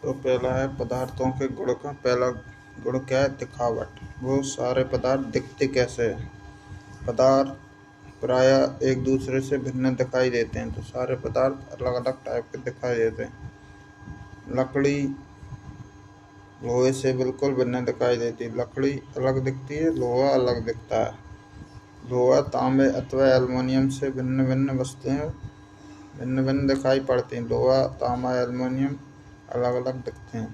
तो पहला है पदार्थों के गुण का पहला गुण क्या है? दिखावट। वो सारे पदार्थ दिखते कैसे हैं? पदार्थ प्रायः एक दूसरे से भिन्न दिखाई देते हैं, तो सारे पदार्थ अलग अलग टाइप के दिखाई देते हैं। लकड़ी लोहे से बिल्कुल भिन्न दिखाई देती है। लकड़ी अलग दिखती है, लोहा अलग दिखता है। लोहा तांबे अथवा एल्युमिनियम से भिन्न भिन्न वस्तुएं भिन्न भिन्न दिखाई पड़ती हैं। लोहा तांबा एल्युमिनियम अलग अलग दिखते हैं,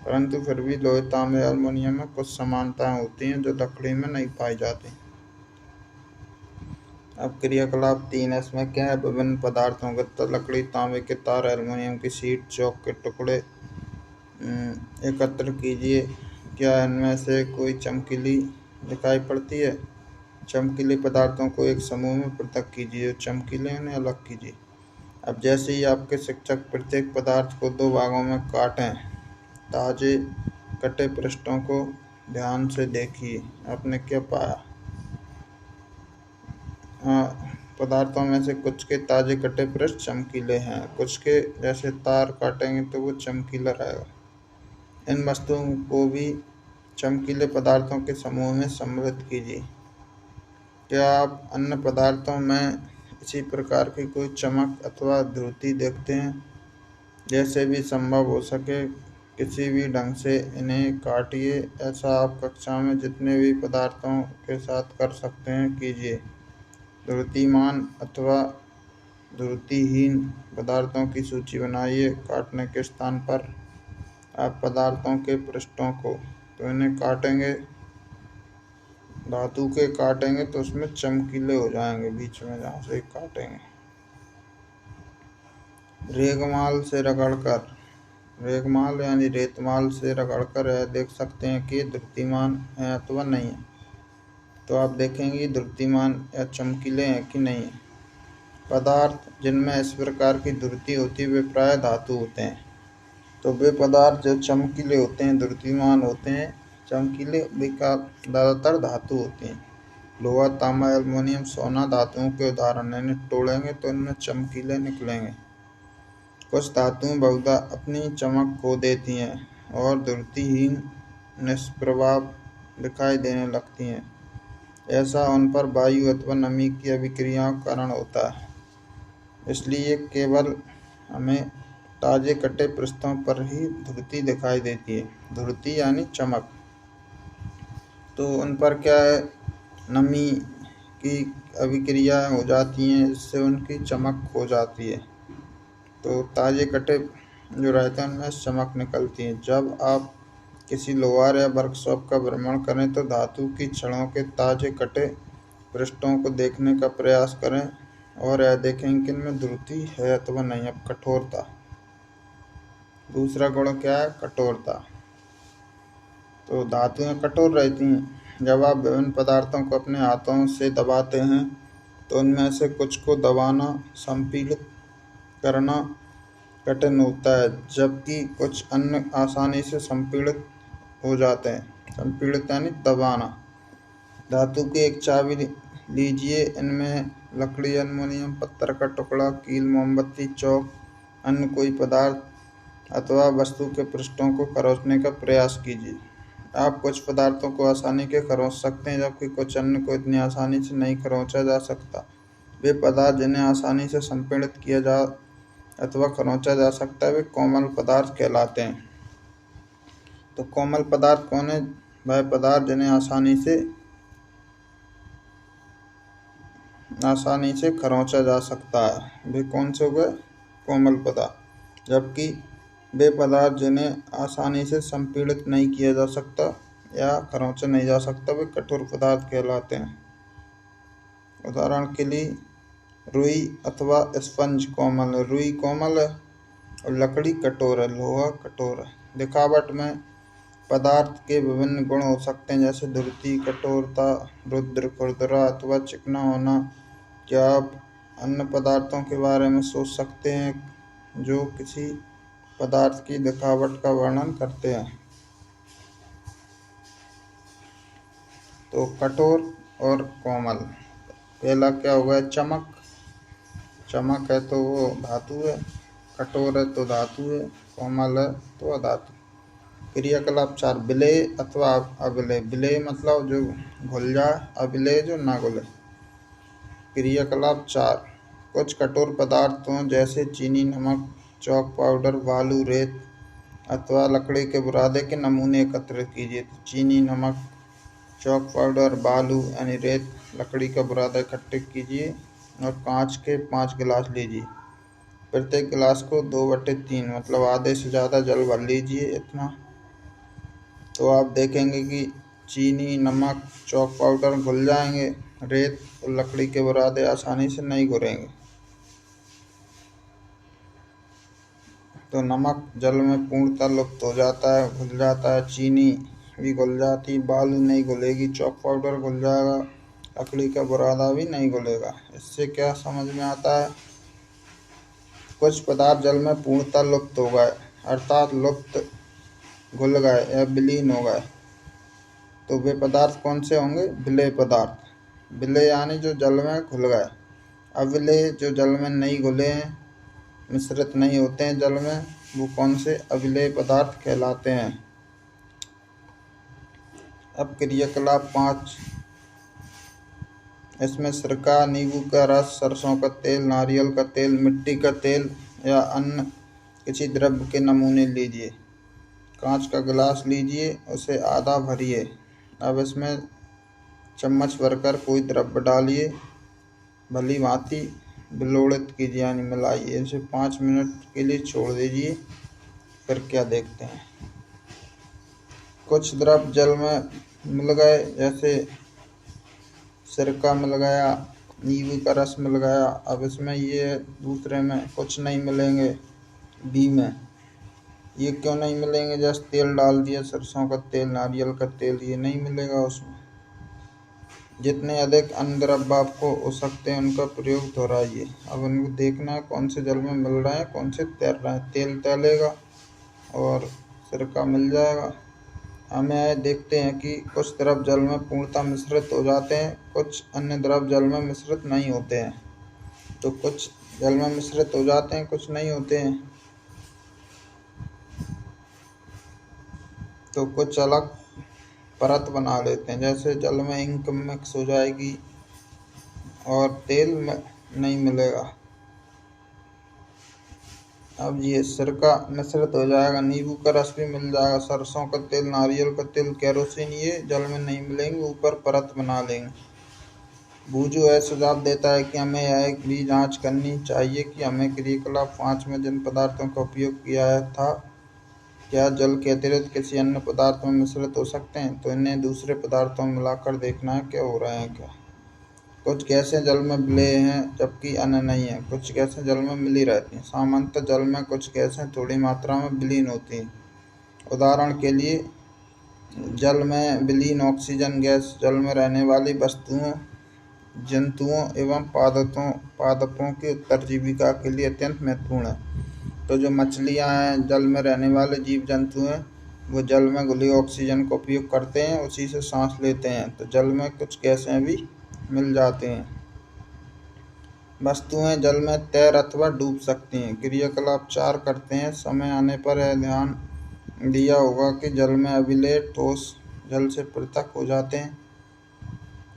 परंतु फिर भी लोहे तांबे एल्युमिनियम में कुछ समानताएं होती हैं जो लकड़ी में नहीं पाई जाती। अब क्रियाकलाप 3 है, इसमें क्या है? विभिन्न पदार्थों के लकड़ी, तांबे के तार, एल्युमिनियम की शीट, चौक के टुकड़े एकत्र कीजिए। क्या इनमें से कोई चमकीली दिखाई पड़ती है? चमकीले पदार्थों को एक समूह में पृथक कीजिए, चमकीले उन्हें अलग कीजिए। अब जैसे ही आपके शिक्षक प्रत्येक पदार्थ को 2 भागों में काटें, ताजे कटे पृष्ठों को ध्यान से देखिए, आपने क्या पाया? पदार्थों में से कुछ के ताजे कटे पृष्ठ चमकीले हैं, कुछ के जैसे तार काटेंगे तो वो चमकीला रहेगा। इन वस्तुओं को भी चमकीले पदार्थों के समूह में सम्मिलित कीजिए। क्या आप अन्य पदार्थों में इसी प्रकार की कोई चमक अथवा ध्रुति देखते हैं? जैसे भी संभव हो सके किसी भी ढंग से इन्हें काटिए। ऐसा आप कक्षा में जितने भी पदार्थों के साथ कर सकते हैं कीजिए। ध्रुतिमान अथवा ध्रुतिहीन पदार्थों की सूची बनाइए। काटने के स्थान पर आप पदार्थों के पृष्ठों को तो इन्हें काटेंगे, धातु के काटेंगे तो उसमें चमकीले हो जाएंगे बीच में जहाँ से काटेंगे। रेगमाल से रगड़कर, रेगमाल यानी रेतमाल से रगड़कर यह देख सकते हैं कि ध्रुतिमान है अथवा नहीं है। तो आप देखेंगे ध्रुतिमान या चमकीले हैं कि नहीं है। पदार्थ जिनमें इस प्रकार की ध्रुति होती है वे प्राय धातु होते हैं। तो वे पदार्थ जो चमकीले होते हैं, ध्रुतिमान होते हैं, चमकीले, वे का ज़्यादातर धातु होती हैं। लोहा, तांबा, एल्युमिनियम, सोना धातुओं के उदाहरण। इन्हें तोड़ेंगे तो इनमें चमकीले निकलेंगे। कुछ धातुएं बहुधा अपनी चमक खो देती हैं और ध्रुतिहीन, निष्प्रभाव दिखाई देने लगती हैं। ऐसा उन पर वायु अथवा नमी की अभिक्रियाओं के कारण होता है। इसलिए केवल हमें ताजे कटे पृष्ठों पर ही ध्रुति दिखाई देती है। ध्रुति यानी चमक। तो उन पर क्या है? नमी की अभिक्रियाएं हो जाती हैं, इससे उनकी चमक खो जाती है। तो ताजे कटे जो रहते हैं उनमें चमक निकलती है। जब आप किसी लोहार या वर्कशॉप का भ्रमण करें तो धातु की छड़ों के ताजे कटे पृष्ठों को देखने का प्रयास करें और यह देखें कि इनमें ध्रुति है अथवा नहीं। अब कठोरता, दूसरा गुण क्या है? कठोरता। तो धातुएं कठोर रहती हैं। जब आप विभिन्न पदार्थों को अपने हाथों से दबाते हैं तो उनमें से कुछ को दबाना, संपीड़ित करना कठिन होता है, जबकि कुछ अन्य आसानी से संपीड़ित हो जाते हैं। संपीड़ित यानी दबाना। धातु की एक चाबी लीजिए, इनमें लकड़ी, एल्युमिनियम, पत्थर का टुकड़ा, कील, मोमबत्ती, चौक, अन्य कोई पदार्थ अथवा वस्तु के पृष्ठों को खरोंचने का प्रयास कीजिए। आप कुछ पदार्थों को आसानी से खरोंच सकते हैं, जबकि कुछ अन्य को इतनी आसानी से नहीं खरोंचा जा सकता। वे पदार्थ जिन्हें आसानी से संपीड़ित किया जा अथवा खरोंचा जा सकता है वे कोमल पदार्थ कहलाते हैं। तो कोमल पदार्थ कौन है? वह पदार्थ जिन्हें आसानी से खरोंचा जा सकता है वे कौन से हुए? कोमल पदार्थ। जबकि वे पदार्थ जिन्हें आसानी से संपीड़ित नहीं किया जा सकता या खरोंचा नहीं जा सकता वे कठोर पदार्थ कहलाते हैं। उदाहरण के लिए रुई अथवा स्पंज कोमल है, रुई कोमल है और लकड़ी कठोर है, लोहा कठोर है। दिखावट में पदार्थ के विभिन्न गुण हो सकते हैं, जैसे ध्रुति, कठोरता, रुद्र, खुरदरा अथवा चिकना होना। क्या आप अन्य पदार्थों के बारे में सोच सकते हैं जो किसी पदार्थ की दिखावट का वर्णन करते हैं? तो कठोर और कोमल। पहला क्या होगा? चमक। चमक है तो वो धातु है। कठोर है तो धातु है, कोमल है तो अधातु। क्रियाकलाप 4 विलेय अथवा अविलेय। विलेय मतलब जो घुल जाए, अविलेय जो ना घुले। क्रियाकलाप 4 कुछ कठोर पदार्थों जैसे चीनी, नमक, चॉक पाउडर, बालू, रेत अथवा लकड़ी के बुरादे के नमूने एकत्रित कीजिए। तो चीनी, नमक, चॉक पाउडर, बालू यानी रेत, लकड़ी का बुरादा इकट्ठे कीजिए और कांच के 5 गिलास लीजिए। प्रत्येक गिलास को 2/3 मतलब आधे से ज़्यादा जल भर लीजिए। इतना तो आप देखेंगे कि चीनी, नमक, चॉक पाउडर घुल जाएंगे, रेत और लकड़ी के बुरादे आसानी से नहीं घुलेंगे। तो नमक जल में पूर्णतः लुप्त हो जाता है, घुल जाता है। चीनी भी घुल जाती, बालू नहीं घुलेगी, चॉक पाउडर घुल जाएगा, लकड़ी का बुरादा भी नहीं घुलेगा। इससे क्या समझ में आता है? कुछ पदार्थ जल में पूर्णतः लुप्त हो गए, अर्थात लुप्त, घुल गए या विलीन हो गए। तो वे पदार्थ कौन से होंगे? विलेय पदार्थ। विलेय यानी जो जल में घुल गए। अविलेय जो जल में नहीं घुले हैं, मिश्रित नहीं होते हैं जल में, वो कौन से? अविलेय पदार्थ कहलाते हैं। अब क्रियाकलाप 5 इसमें सिरका, नींबू का रस, सरसों का तेल, नारियल का तेल, मिट्टी का तेल या अन्य किसी द्रव्य के नमूने लीजिए। कांच का गिलास लीजिए, उसे आधा भरिए। अब इसमें चम्मच भरकर कोई द्रव्य डालिए, भली भांति बिलोड़ित कीजिए यानी मिलाइए। इसे 5 मिनट के लिए छोड़ दीजिए। फिर क्या देखते हैं? कुछ द्रव्य जल में मिल गए, जैसे सिरका मिल गया, नींबू का रस मिल गया। अब इसमें ये दूसरे में कुछ नहीं मिलेंगे, बी में। ये क्यों नहीं मिलेंगे? जैसे तेल डाल दिया, सरसों का तेल, नारियल का तेल, ये नहीं मिलेगा उसमें। जितने अधिक अन्य द्रव्य आपको हो सकते हैं उनका प्रयोग दोहराइए। अब उनको देखना है कौन से जल में मिल रहे हैं, कौन से तैर रहे हैं। तेल तैलेगा और सिरका मिल जाएगा। हमें देखते हैं कि कुछ द्रव्य जल में पूर्णतः मिश्रित हो जाते हैं, कुछ अन्य द्रव्य जल में मिश्रित नहीं होते हैं। तो कुछ जल में मिश्रित हो जाते हैं, कुछ नहीं होते हैं। तो कुछ अलग परत बना लेते हैं, जैसे जल में इंक मिक्स हो जाएगी और तेल में नहीं मिलेगा। अब ये सिरका मिश्रित हो जाएगा, नींबू का रस भी मिल जाएगा, सरसों का तेल, नारियल का तेल, केरोसिन, ये जल में नहीं मिलेंगे, ऊपर परत बना लेंगे। बूझो यह सुझाव देता है कि हमें यह भी जांच करनी चाहिए कि हमें क्रियाकलाप 5 में जिन पदार्थों का उपयोग किया था, क्या जल के अतिरिक्त किसी अन्य पदार्थ में मिश्रित हो सकते हैं। तो इन्हें दूसरे पदार्थों में मिलाकर देखना है क्या हो रहे हैं। क्या कुछ गैसें जल में विलेय हैं जबकि अन्य नहीं है। कुछ गैसें जल में मिली रहती हैं। सामान्यतः जल में कुछ गैसें थोड़ी मात्रा में विलीन होती हैं। उदाहरण के लिए जल में विलीन ऑक्सीजन गैस जल में रहने वाली वस्तुओं, जंतुओं एवं पादपों की उत्तरजीविका के लिए अत्यंत महत्वपूर्ण है। तो जो मछलियां हैं, जल में रहने वाले जीव जंतु हैं, वो जल में घुली ऑक्सीजन का उपयोग करते हैं, उसी से सांस लेते हैं। तो जल में कुछ गैसें भी मिल जाते हैं। वस्तुएं जल में तैर अथवा डूब सकती हैं। क्रियाकलाप 4 करते हैं। समय आने पर यह ध्यान दिया होगा कि जल में अविलेय ठोस जल से पृथक हो जाते हैं।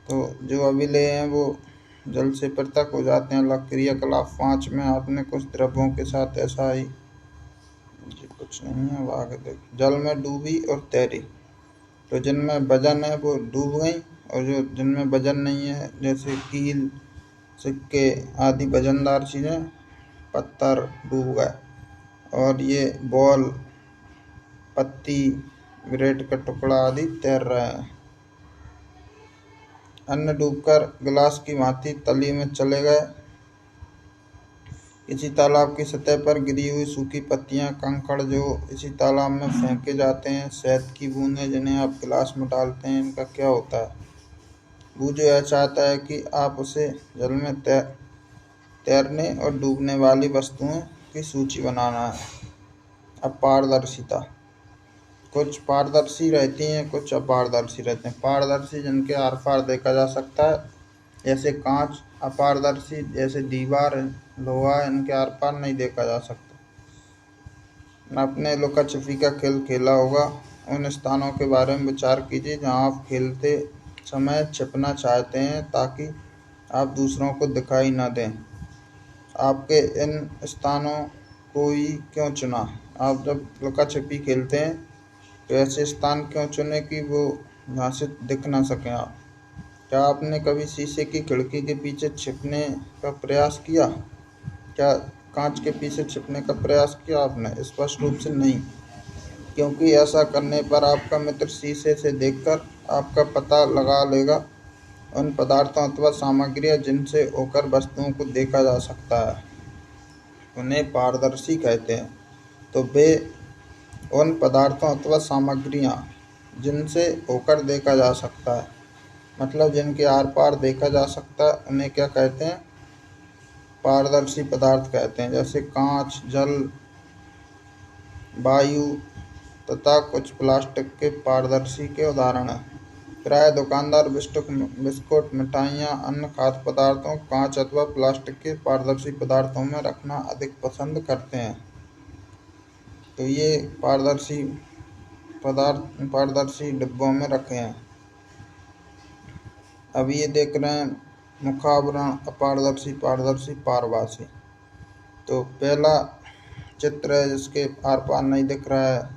तो जो अविलेय हैं वो जल से पृथक हो जाते हैं। अलग क्रियाकलाप 5 में आपने कुछ द्रव्यों के साथ ऐसा ही, कुछ नहीं है, अब आगे देखो। जल में डूबी और तैरी। तो जिनमें वजन है वो डूब गई, और जो जिनमें वजन नहीं है, जैसे कील, सिक्के आदि वजनदार चीज़ें, पत्थर, डूब गए। और ये बॉल, पत्ती, ब्रेड का टुकड़ा आदि तैर रहे हैं। अन्य डूबकर गिलास की भांति तली में चले गए। किसी तालाब की सतह पर गिरी हुई सूखी पत्तियां, कंकड़ जो इसी तालाब में फेंके जाते हैं, शहद की बूंदें जिन्हें आप गिलास में डालते हैं, इनका क्या होता है। बूझो यह चाहता है कि आप उसे जल में तैरने और डूबने वाली वस्तुओं की सूची बनाना है। अब पारदर्शिता। कुछ पारदर्शी रहती हैं, कुछ अपारदर्शी रहते हैं। पारदर्शी जिनके आर पार देखा जा सकता है, जैसे कांच। अपारदर्शी जैसे दीवार, लोहा, इनके आर पार नहीं देखा जा सकता। आपने लुका छिपी का खेल खेला होगा। उन स्थानों के बारे में विचार कीजिए जहां आप खेलते समय छिपना चाहते हैं ताकि आप दूसरों को दिखाई न दें। आपके इन स्थानों को ही क्यों चुना? आप जब लुका छिपी खेलते हैं तो ऐसे स्थान क्यों चुने कि वो यहाँ से दिख ना सकें आप? क्या आपने कभी शीशे की खिड़की के पीछे छिपने का प्रयास किया? क्या कांच के पीछे छिपने का प्रयास किया आपने? स्पष्ट रूप से नहीं, क्योंकि ऐसा करने पर आपका मित्र शीशे से देखकर आपका पता लगा लेगा। उन पदार्थों अथवा सामग्रियां जिनसे होकर वस्तुओं को देखा जा सकता है उन्हें पारदर्शी कहते हैं। तो वे उन पदार्थों अथवा सामग्रियां जिनसे होकर देखा जा सकता है, मतलब जिनके आर पार देखा जा सकता है, उन्हें क्या कहते हैं? पारदर्शी पदार्थ कहते हैं। जैसे कांच, जल, वायु तथा कुछ प्लास्टिक के पारदर्शी के उदाहरण हैं। प्रायः दुकानदार बिस्कुट, मिठाइयाँ, अन्य खाद्य पदार्थों कांच अथवा प्लास्टिक के पारदर्शी पदार्थों में रखना अधिक पसंद करते हैं। तो ये पारदर्शी पदार्थ पारदर्शी डिब्बों में रखे हैं। अब ये देख रहे हैं मुखावरण, अपारदर्शी, पारदर्शी, पारभासी। तो पहला चित्र है जिसके आर पार नहीं दिख रहा है,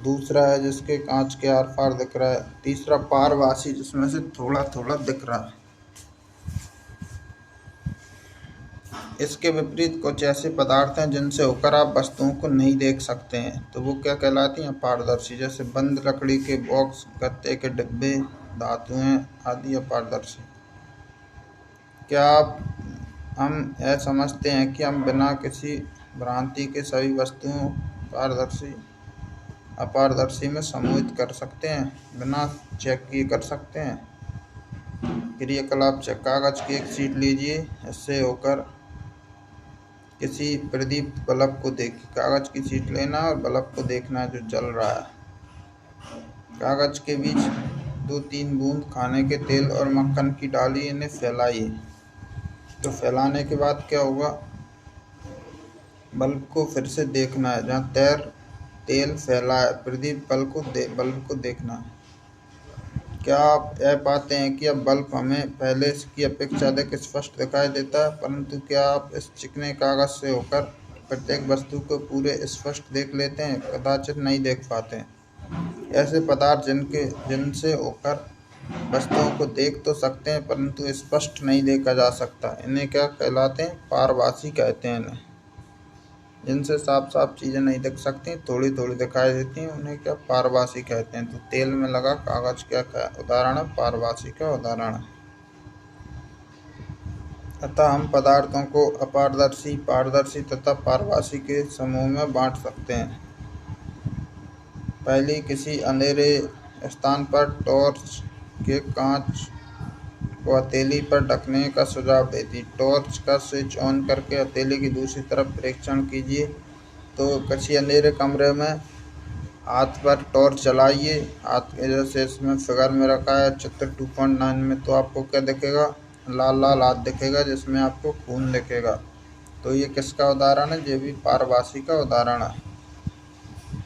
दूसरा है जिसके कांच के आर पार दिख रहा है, तीसरा पारभासी जिसमें से थोड़ा थोड़ा दिख रहा है। इसके विपरीत कुछ ऐसे पदार्थ हैं जिनसे होकर आप वस्तुओं को नहीं देख सकते हैं, तो वो क्या कहलाती हैं? पारदर्शी। जैसे बंद लकड़ी के बॉक्स, गत्ते के डिब्बे, धातुएं आदि अपारदर्शी। क्या हम यह समझते हैं कि हम बिना किसी भ्रांति के सभी वस्तुओं पारदर्शी अपारदर्शी में समूहित कर सकते हैं, बिना चेक किए कर सकते हैं? क्रियाकलाप चेक। कागज की एक शीट लीजिए, इससे होकर किसी प्रदीप्त बल्ब को देखिए। कागज की शीट लेना और बल्ब को देखना है जो जल रहा है। कागज के बीच 2-3 बूंद खाने के तेल और मक्खन की डाली, इन्हें फैलाइए। तो फैलाने के बाद क्या होगा? बल्ब को फिर से देखना है, जहाँ तेल फैला है प्रदीप बल्ब को देखना है। क्या आप यह पाते हैं कि अब बल्ब हमें पहले की अपेक्षा अधिक स्पष्ट दिखाई देता है? परंतु क्या आप इस चिकने कागज से होकर प्रत्येक वस्तु को पूरे स्पष्ट देख लेते हैं? कदाचित नहीं देख पाते हैं। ऐसे पदार्थ जिनसे होकर वस्तुओं को देख तो सकते हैं परंतु स्पष्ट नहीं देखा जा सकता, इन्हें क्या कहलाते हैं? पारभासी कहते हैं इन्हें। जिनसे साफ साफ चीजें नहीं दिख सकती, थोड़ी थोड़ी दिखाई देती हैं, उन्हें क्या? पारभासी कहते हैं। तो तेल में लगा कागज क्या उदाहरण है? पारभासी का उदाहरण है। अतः हम पदार्थों को अपारदर्शी, पारदर्शी तथा पारभासी के समूह में बांट सकते हैं। पहली, किसी अंधेरे स्थान पर टॉर्च के कांच को हथेली पर ढकने का सुझाव देती। टॉर्च का स्विच ऑन करके हथेली की दूसरी तरफ परीक्षण कीजिए। तो किसी अंधेरे कमरे में हाथ पर टॉर्च जलाइए। हाथ के जैसे इसमें फिगर में रखा है चित्र 2.9 में, तो आपको क्या दिखेगा? लाल लाल हाथ दिखेगा जिसमें आपको खून दिखेगा। तो ये किसका उदाहरण है? ये भी पारभासी का उदाहरण है।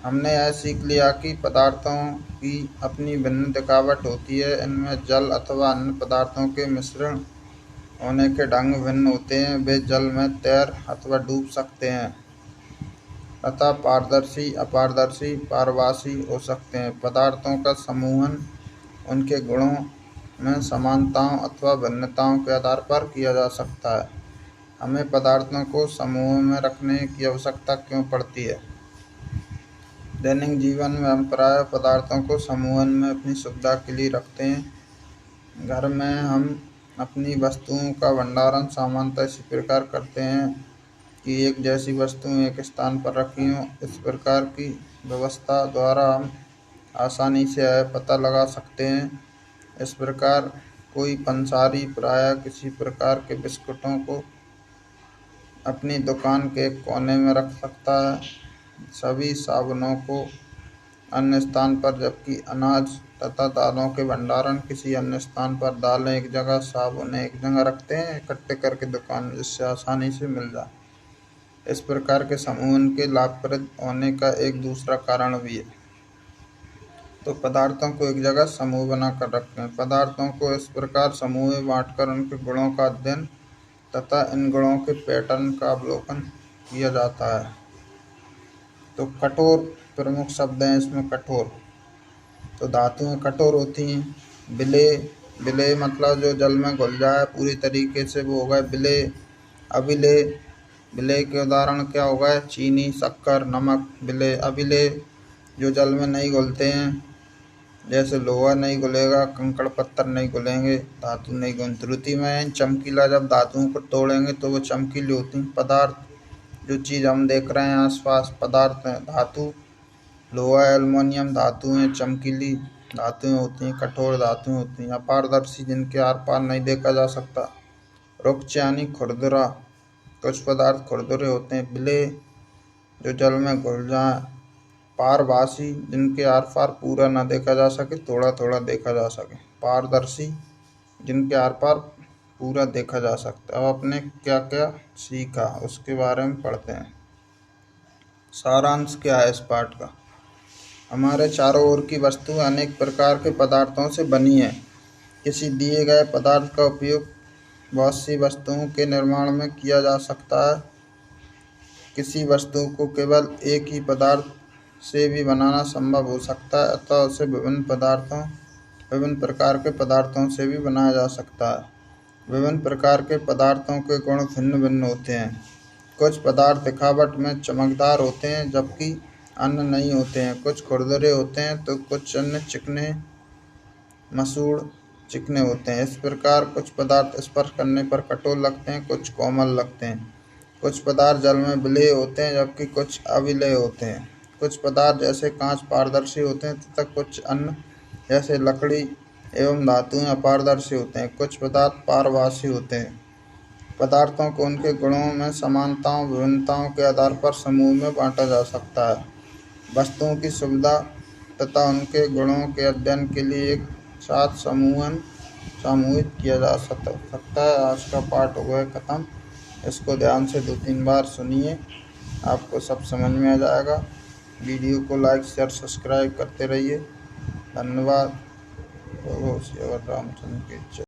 हमने यह सीख लिया कि पदार्थों की अपनी भिन्न दिखावट होती है। इनमें जल अथवा अन्य पदार्थों के मिश्रण होने के ढंग भिन्न होते हैं। वे जल में तैर अथवा डूब सकते हैं, अतः पारदर्शी, अपारदर्शी, पारभासी हो सकते हैं। पदार्थों का समूहन उनके गुणों में समानताओं अथवा भिन्नताओं के आधार पर किया जा सकता है। हमें पदार्थों को समूह में रखने की आवश्यकता क्यों पड़ती है? दैनिक जीवन में हम प्रायः पदार्थों को समूहन में अपनी सुविधा के लिए रखते हैं। घर में हम अपनी वस्तुओं का भंडारण सामान्यतः इसी प्रकार करते हैं कि एक जैसी वस्तुएं एक स्थान पर रखी हों। इस प्रकार की व्यवस्था द्वारा हम आसानी से यह पता लगा सकते हैं। इस प्रकार कोई पंसारी प्रायः किसी प्रकार के बिस्कुटों को अपनी दुकान के कोने में रख सकता है, सभी साबुनों को अन्य स्थान पर, जबकि अनाज तथा दालों के भंडारण किसी अन्य स्थान पर। दालें एक जगह, साबुन एक जगह रखते हैं इकट्ठे करके दुकान में, जिससे आसानी से मिल जाए। इस प्रकार के समूहन के लाभप्रद होने का एक दूसरा कारण भी है। तो पदार्थों को एक जगह समूह बनाकर रखें। पदार्थों को इस प्रकार समूह में बांटकर उनके गुणों का अध्ययन तथा इन गुणों के पैटर्न का अवलोकन किया जाता है। तो कठोर प्रमुख शब्द हैं इसमें। कठोर तो धातुएं कठोर होती हैं। विलेय, विलेय मतलब जो जल में घुल जाए पूरी तरीके से, वो हो गए विलेय। अविलेय, विलेय के उदाहरण क्या हो गए? चीनी, शक्कर, नमक। विलेय, अविलेय जो जल में नहीं घुलते हैं, जैसे लोहा नहीं घुलेगा, कंकड़ पत्थर नहीं घुलेंगे, धातु नहीं घुल। त्रुटि में चमकीला, जब धातुओं को तोड़ेंगे तो वो चमकीली होती हैं। पदार्थ, जो चीज़ हम देख रहे हैं आसपास, पदार्थ हैं। धातु, लोहा, एल्युमिनियम धातु हैं, चमकीली धातुएं होती हैं, कठोर धातुएं होती हैं। अपारदर्शी, जिनके आर पार नहीं देखा जा सकता। रुक्ष यानी खुरदुरा, कुछ पदार्थ खुरदुरे होते हैं। विलेय, जो जल में घुल जाए। पारभासी, जिनके आर पार पूरा न देखा जा सके, थोड़ा थोड़ा देखा जा सके। पारदर्शी, जिनके आर पार पूरा देखा जा सकता है। अब आपने क्या क्या सीखा उसके बारे में पढ़ते हैं। सारांश क्या है इस पाठ का? हमारे चारों ओर की वस्तु अनेक प्रकार के पदार्थों से बनी है। किसी दिए गए पदार्थ का उपयोग बहुत सी वस्तुओं के निर्माण में किया जा सकता है। किसी वस्तु को केवल एक ही पदार्थ से भी बनाना संभव हो सकता है, अतः उसे विभिन्न प्रकार के पदार्थों से भी बनाया जा सकता है। विभिन्न प्रकार के पदार्थों के गुण भिन्न भिन्न होते हैं। कुछ पदार्थ दिखावट में चमकदार होते हैं जबकि अन्य नहीं होते हैं। कुछ खुरदरे होते हैं तो कुछ अन्य चिकने, मसूड़, चिकने होते हैं। इस प्रकार कुछ पदार्थ स्पर्श करने पर कठोर लगते हैं, कुछ कोमल लगते हैं। कुछ पदार्थ जल में विलेय होते हैं जबकि कुछ अविलेय होते हैं। कुछ पदार्थ जैसे कांच पारदर्शी होते हैं तथा कुछ अन्य जैसे लकड़ी एवं धातुएं अपारदर्शी होते हैं। कुछ पदार्थ पारभासी होते हैं। पदार्थों को उनके गुणों में समानताओं, विभिन्नताओं के आधार पर समूह में बांटा जा सकता है। वस्तुओं की सुविधा तथा उनके गुणों के अध्ययन के लिए एक साथ समूहित किया जा सकता है। आज का पाठ हो गया खत्म। इसको ध्यान से 2-3 बार सुनिए, आपको सब समझ में आ जाएगा। वीडियो को लाइक, शेयर, सब्सक्राइब करते रहिए। धन्यवाद। रामचंद्र की जय।